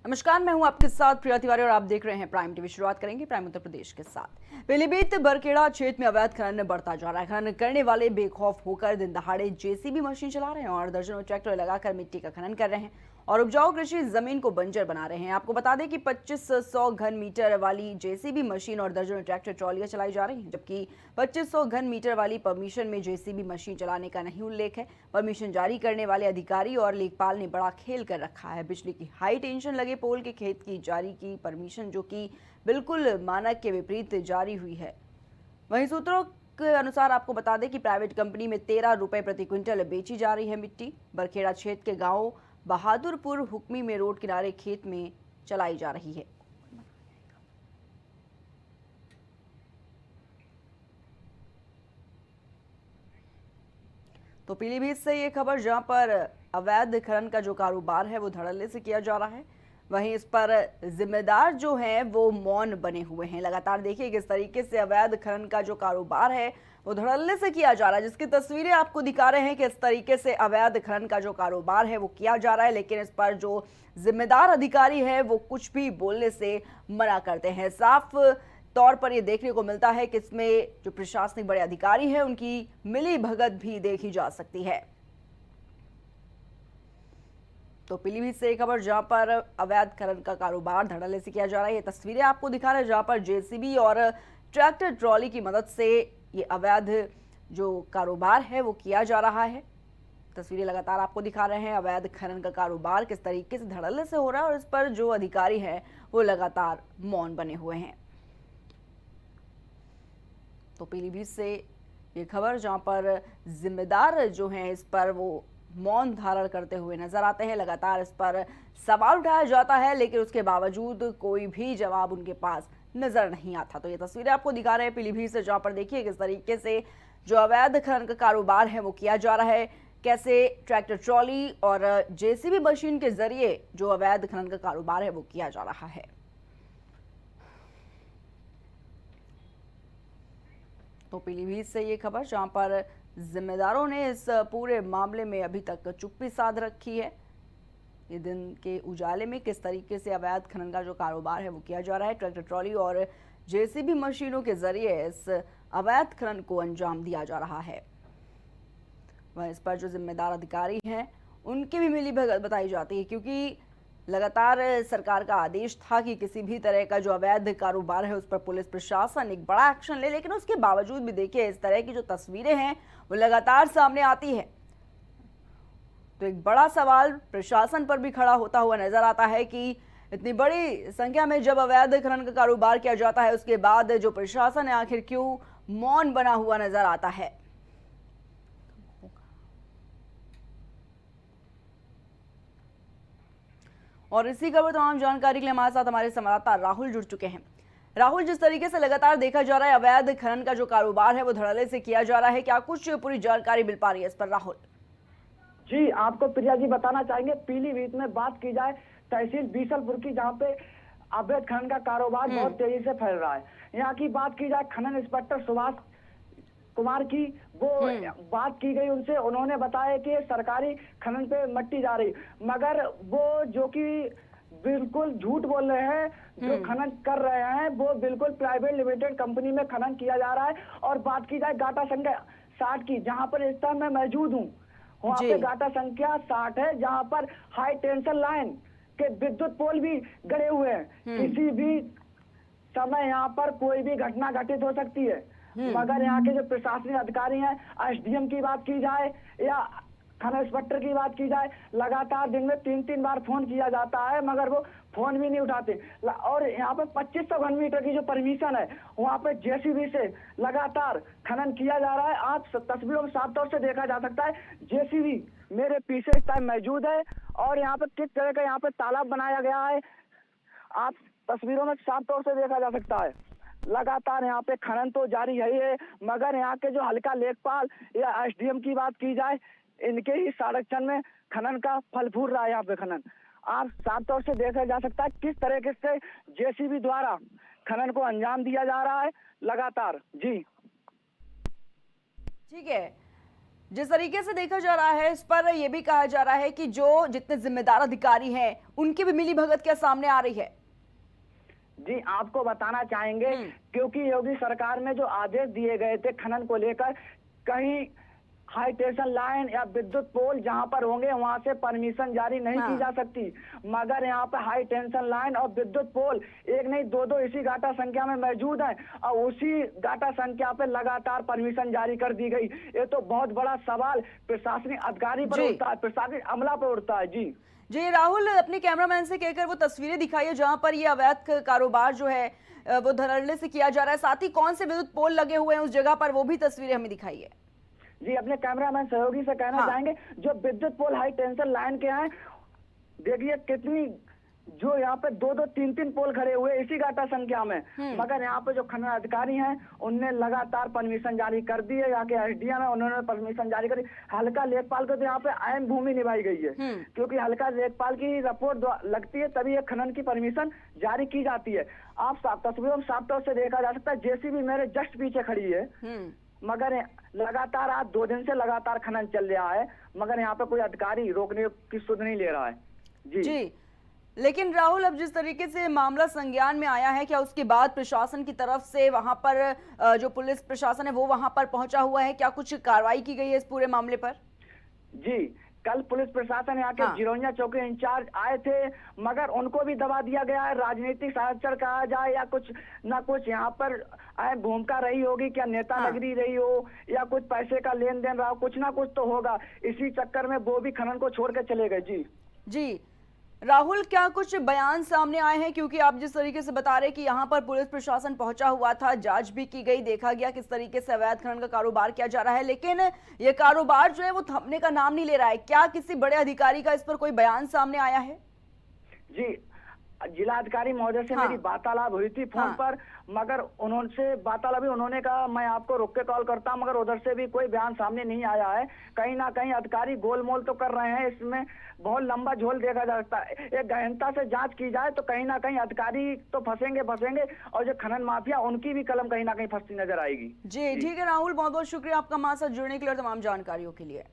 नमस्कार, मैं हूं आपके साथ प्रिया तिवारी और आप देख रहे हैं प्राइम टीवी। शुरुआत करेंगे प्राइम उत्तर प्रदेश के साथ। पीलीभीत बरखेड़ा क्षेत्र में अवैध खनन बढ़ता जा रहा है। खनन करने वाले बेखौफ होकर दिन दहाड़े जेसीबी मशीन चला रहे हैं और दर्जनों ट्रैक्टर लगाकर मिट्टी का खनन कर रहे हैं और उपजाऊ कृषि जमीन को बंजर बना रहे हैं। आपको बता दें कि 2500 घन मीटर वाली जेसीबी मशीन और दर्जनों ट्रैक्टर ट्रॉलियां चलाई जा रही हैं, जबकि 2500 घन मीटर वाली परमिशन में जेसीबी मशीन चलाने का नहीं उल्लेख है। परमिशन जारी करने वाले अधिकारी और लेखपाल ने बड़ा खेल कर रखा है। बिजली की हाई टेंशन लगे पोल के खेत की जारी की परमिशन, जो कि बिल्कुल मानक के विपरीत जारी हुई है। वहीं सूत्रों के अनुसार आपको बता दें कि प्राइवेट कंपनी में 13 रुपए प्रति क्विंटल बेची जा रही है मिट्टी। बरखेड़ा क्षेत्र के गांव बहादुरपुर हुक्मी में रोड किनारे खेत में चलाई जा रही है। तो पीलीभीत से ये खबर, जहां पर अवैध खनन का जो कारोबार है वो धड़ल्ले से किया जा रहा है, वहीं इस पर जिम्मेदार जो हैं वो मौन बने हुए हैं। लगातार देखिए किस तरीके से अवैध खनन का जो कारोबार है वो धड़ल्ले से किया जा रहा है, जिसकी तस्वीरें आपको दिखा रहे हैं कि इस तरीके से अवैध खनन का जो कारोबार है वो किया जा रहा है। लेकिन इस पर जो जिम्मेदार अधिकारी है वो कुछ भी बोलने से मना करते हैं। साफ तौर पर यह देखने को मिलता है कि इसमें जो प्रशासनिक बड़े अधिकारी हैं उनकी मिली भगत भी देखी जा सकती है। तो पीलीभीत से एक खबर, जहां पर अवैध खनन का कारोबार धड़ल्ले से किया जा रहा है। ये तस्वीरें आपको दिखा रहे हैं जहां पर जेसीबी और ट्रैक्टर ट्रॉली की मदद से ये अवैध जो कारोबार है वो किया जा रहा है। तस्वीरें लगातार आपको दिखा रहे हैं अवैध खनन का कारोबार किस तरीके से धड़ल्ले से हो रहा है और इस पर जो अधिकारी हैं वो लगातार मौन बने हुए हैं। तो पीलीभीत से ये खबर, जहां पर जिम्मेदार जो हैं इस पर वो मौन धारण करते हुए नजर आते हैं। लगातार इस पर सवाल उठाया जाता है लेकिन उसके बावजूद कोई भी जवाब उनके पास नजर नहीं आता। तो ये तस्वीरें आपको दिखा रहे हैं पीलीभीत से, जहां पर देखिए किस तरीके से जो अवैध खनन का कारोबार है वो किया जा रहा है। कैसे ट्रैक्टर ट्रॉली और जेसीबी मशीन के जरिए जो अवैध खनन का कारोबार है वो किया जा रहा है। तो पीलीभीत से ये खबर, जहां पर जिम्मेदारों ने इस पूरे मामले में अभी तक चुप्पी साध रखी है। ये दिन के उजाले में किस तरीके से अवैध खनन का जो कारोबार है वो किया जा रहा है। ट्रैक्टर ट्रॉली और जेसीबी मशीनों के जरिए इस अवैध खनन को अंजाम दिया जा रहा है। वह इस पर जो जिम्मेदार अधिकारी हैं उनकी भी मिलीभगत बताई जाती है, क्योंकि लगातार सरकार का आदेश था कि किसी भी तरह का जो अवैध कारोबार है उस पर पुलिस प्रशासन एक बड़ा एक्शन ले। लेकिन उसके बावजूद भी देखिए इस तरह की जो तस्वीरें हैं वो लगातार सामने आती है। तो एक बड़ा सवाल प्रशासन पर भी खड़ा होता हुआ नजर आता है कि इतनी बड़ी संख्या में जब अवैध खनन का कारोबार किया जाता है उसके बाद जो प्रशासन है आखिर क्यों मौन बना हुआ नजर आता है। और इसी खबर तमाम जानकारी के लिए हमारे साथ हमारे संवाददाता राहुल जुड़ चुके हैं। राहुल, जिस तरीके से लगातार देखा जा रहा है अवैध खनन का जो कारोबार है वो धड़ल्ले से किया जा रहा है, क्या कुछ पूरी जानकारी मिल पा रही है इस पर राहुल? जी, आपको प्रिया जी बताना चाहेंगे, पीलीभीत में बात की जाए तहसील बीसलपुर की, जहाँ पे अवैध खनन का कारोबार बहुत तेजी से फैल रहा है। यहाँ की बात की जाए खनन इंस्पेक्टर सुभाष कुमार की, वो बात की गई उनसे, उन्होंने बताया कि सरकारी खनन पे मट्टी जा रही, मगर वो जो कि बिल्कुल झूठ बोल रहे हैं। जो खनन कर रहे हैं वो बिल्कुल प्राइवेट लिमिटेड कंपनी में खनन किया जा रहा है। और बात की जाए गाटा संख्या 60 की, जहां पर इस समय मैं मौजूद हूँ, वहां पे गाटा संख्या 60 है, जहां पर हाई टेंशन लाइन के विद्युत पोल भी गड़े हुए हैं। किसी भी समय यहाँ पर कोई भी घटना घटित हो सकती है। मगर यहाँ के जो प्रशासनिक अधिकारी हैं, एसडीएम की बात की जाए या थाना इंस्पेक्टर की बात की जाए, लगातार दिन में 3-3 बार फोन किया जाता है मगर वो फोन भी नहीं उठाते। और यहाँ पे 2500 घन मीटर की जो परमिशन है वहाँ पे जेसीबी से लगातार खनन किया जा रहा है। आप तस्वीरों में साफ तौर से देखा जा सकता है, जेसीबी मेरे पीछे इस टाइम मौजूद है और यहाँ पे किस तरह का यहाँ पे तालाब बनाया गया है, आप तस्वीरों में साफ तौर से देखा जा सकता है। लगातार यहाँ पे खनन तो जारी है, मगर यहाँ के जो हल्का लेखपाल या एसडीएम की बात की जाए, इनके ही संरक्षण में खनन का फल फूल रहा है। यहाँ पे खनन आप साफ तौर से देखा जा सकता है किस तरीके से जेसीबी द्वारा खनन को अंजाम दिया जा रहा है लगातार। जी ठीक है, जिस तरीके से देखा जा रहा है, इस पर यह भी कहा जा रहा है कि जो जितने जिम्मेदार अधिकारी हैं उनकी भी मिलीभगत क्या सामने आ रही है? जी, आपको बताना चाहेंगे क्योंकि योगी सरकार में जो आदेश दिए गए थे खनन को लेकर, कहीं हाई टेंशन लाइन या विद्युत पोल जहां पर होंगे वहां से परमिशन जारी नहीं की जा सकती, मगर यहाँ पे हाई टेंशन लाइन और विद्युत पोल एक नहीं दो इसी गाटा संख्या में मौजूद है और उसी गाटा संख्या पे लगातार परमिशन जारी कर दी गई। ये तो बहुत बड़ा सवाल प्रशासनिक अधिकारी पर उठता है, प्रशासनिक अमला पर उठता है। जी राहुल, अपने कैमरामैन से कहकर वो तस्वीरें दिखाइए जहां पर ये अवैध कारोबार जो है वो धड़ल्ले से किया जा रहा है, साथ ही कौन से विद्युत पोल लगे हुए हैं उस जगह पर, वो भी तस्वीरें हमें दिखाइए। जी, अपने कैमरामैन सहयोगी से कहना चाहेंगे, जो विद्युत पोल हाई टेंशन लाइन के हैं, देखिए कितनी, जो यहाँ पे दो तीन पोल खड़े हुए इसी गाटा संख्या में, मगर यहाँ पे जो खनन अधिकारी हैं उनने लगातार परमिशन जारी कर दी है। यहाँ के एसडीएम है, उन्होंने परमिशन जारी करी। हल्का लेखपाल को तो यहाँ पे अहम भूमि निभाई गई है, क्योंकि हल्का लेखपाल की रिपोर्ट लगती है तभी ये खनन की परमिशन जारी की जाती है। आप तस्वीरों में साफ तौर से देखा जा सकता है, जेसीबी मेरे जस्ट पीछे खड़ी है, मगर लगातार आज 2 दिन से लगातार खनन चल रहा है, मगर यहाँ पे कोई अधिकारी रोकने की सुध नहीं ले रहा है। जी, लेकिन राहुल, अब जिस तरीके से मामला संज्ञान में आया है, क्या उसके बाद प्रशासन की तरफ से वहां पर जो पुलिस प्रशासन है वो वहां पर पहुंचा हुआ है, क्या कुछ कार्रवाई की गई है इस पूरे मामले पर? जी, कल पुलिस प्रशासन यहाँ के जिरोनिया चौकी इंचार्ज आए थे, मगर उनको भी दबा दिया गया है। राजनीतिक साक्षर कहा जाए या कुछ ना कुछ यहाँ पर अहम भूमिका रही होगी, क्या नेता नगरी रही हो या कुछ पैसे का लेन देन रहा हो, कुछ ना कुछ तो होगा। इसी चक्कर में वो भी खनन को छोड़ के चले गए। जी राहुल, क्या कुछ बयान सामने आए हैं, क्योंकि आप जिस तरीके से बता रहे कि यहाँ पर पुलिस प्रशासन पहुंचा हुआ था, जांच भी की गई, देखा गया किस तरीके से अवैध खनन का कारोबार किया जा रहा है, लेकिन ये कारोबार जो है वो थमने का नाम नहीं ले रहा है। क्या किसी बड़े अधिकारी का इस पर कोई बयान सामने आया है? जी, जिलाधिकारी महोदय से मेरी वार्तालाप हुई थी फोन पर, मगर उन्होंने कहा मैं आपको रुक के कॉल करता हूं, मगर उधर से भी कोई बयान सामने नहीं आया है। कहीं ना कहीं अधिकारी गोलमोल तो कर रहे हैं, इसमें बहुत लंबा झोल देखा जा सकता है। एक गहनता से जांच की जाए तो कहीं ना कहीं अधिकारी तो फंसेंगे और जो खनन माफिया उनकी भी कलम कहीं ना कहीं फंसती नजर आएगी। जी ठीक है राहुल, बहुत बहुत शुक्रिया आपका हमारे साथ जुड़ने के लिए और तमाम जानकारियों के लिए।